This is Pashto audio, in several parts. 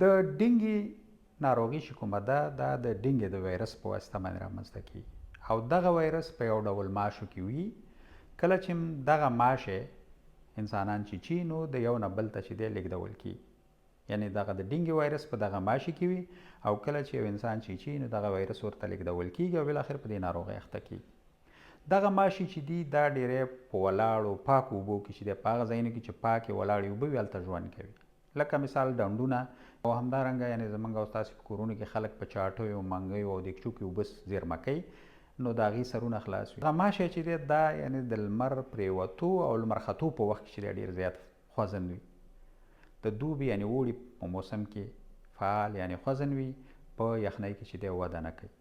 د ډینګي ناروغي چې کومه ده دا د ډینګي د وایرس په واسطه باندې رامنځته کیږي او دغه وایرس په یو ډول ماشو کې وي. کله چې دغه ماشه انسانان چې چی نو د یو نه بل ته چې دی لیږدول کیږي، یعنی دغه د ډینګي وایرس په دغه ماشي کې وي او کله چې یو انسان چی نو دغه وایرس ورته لیږدول کیږي او بالاخره په دې ناروغۍ اخته کیږي. دغه ماشي چې دی دا ډیری په ولاړو پاکو اوبو کې چې دی په هغه ځایونو کې چې پاکې ولاړې اوبه وي هلته ژوند کوي، لکه مثال ډنډونه او همدارنګه یعنې زموږ او ستاسې په کورونو کې خلک په چاټیو منګیو او دیګچو کې اوبه زیرمه کوي نو د هغې سرونه خلاص وي. دغه ماشی چې دی دا یعنې د لمر پرېوتو او لمر ختو په وخت کې چې دی ډېر زیات خوځند وي. د دوبي یعنې اوړي په موسم کې فعال یعنې خوځند وي، په یخنۍ کې چې دی وده نه کوي.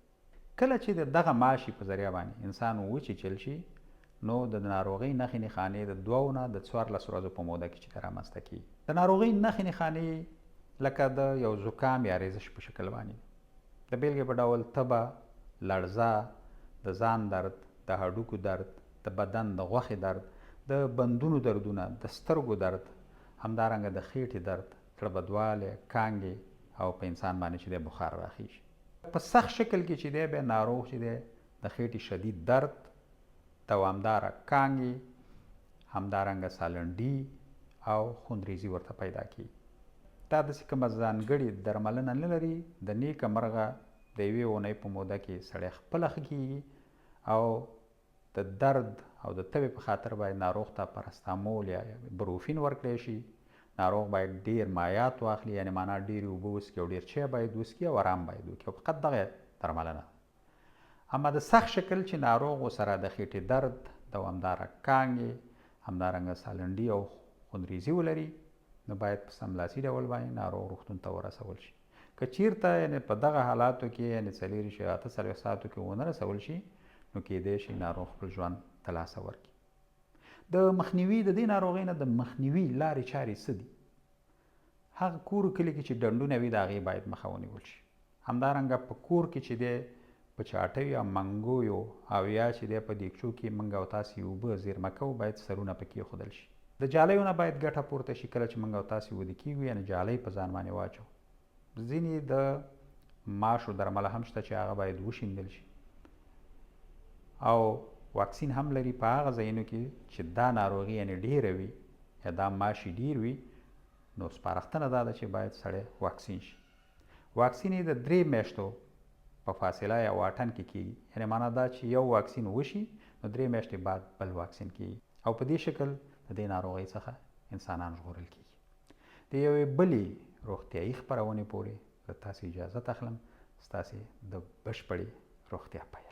کله چې د دغه ماشي په ذریعه باندې انسان وچیچل شي نو د ناروغۍ نښې نښانې د 2 نه د 14 ورځو په موده کې چې دی رامنځته کېږي. د ناروغۍ نښې نښانې لکه د یو زکام یا ریزش په شکل باندې، د بیلګې په ډول تبه، لړزه، د ځان درد، د هډوکو درد، د بدن د غوښې درد، د بندونو دردونه، د سترګو درد، همدارنګه د خېټې درد، زړه بدوالی، کانګې او په انسان باندې چې دی بخار راخیږي. په سخت شکل کې چې دی بیا ناروغ چې دی د خېټې شدید درد، دوامداره کانګې، همدارنګه سالنډي او خوندریزي ورته پیدا کیږي. دا داسې کومه ځانګړې درملنه نه لري، د نیکه مرغه د یوې اونۍ په موده کې سړی خپله ښه کیږي او د درد او د تبې په خاطر باید ناروغ ته پرستامول یا بروفین ورکړی شي. ناروغ باید ډیر مایات واخلي، یعنې معنا ډېرې اوبه وڅښي او ډېر چای باید وڅښي او آرام باید وکړي او فقط دغه درملنه. اما د سخت شکل چې ناروغ ورسره د خېټې درد، دوامداره کانګې، همدارنګه سالنډي او خوندریزي ولري نو باید په سملاسي ډول باندې ناروغ روغتون ته ورسول شي. که چیرته یعنې په دغه حالاتو کې یعنې 48 ساعتو کې ونه رسول شي نو کیدای شي ناروغ خپل ژوند ته لاسه ورکړي. د مخنیوي د دې ناروغۍ نه د مخنیوي لارې چارې څه دي؟ هغه کور کلي کې چې ډنډونه وي د هغې باید مخه ونیول شي. همدارنګه په کور کې چې دی په چاټیو یا منګویو او یا چې دی په دیګچو کې موږ او تاسې اوبه زیرمه کوو باید سرونه په کېښودل شي. د جالیو نه باید ګټه پورته شي کله چې موږ او تاسې وده کېږو، یعنې جالۍ په ځان باندې واچو. ځینې د ماشو درمله هم شته چې هغه باید وشیندل شي او واکسین هم لري په هغه ځایونو کې چې دا ناروغي یعنې ډیره وي یا دا ماشي ډیر وي نو سپارښتنه دا ده چې باید سړی واکسین شي. واکسین یې د 3 میاشتو په فاصله یا واټن کې کیږي، یعنې معنا دا چې یو واکسین وشي نو 3 میاشتې بعد بل واکسین کیږي او په دې شکل د دې ناروغۍ څخه انسانان ژغورل کیږي. د یوې بلې روغتیایي خپرونې پورې له تاسې اجازت اخلم. ستاسې د بشپړې روغتیا په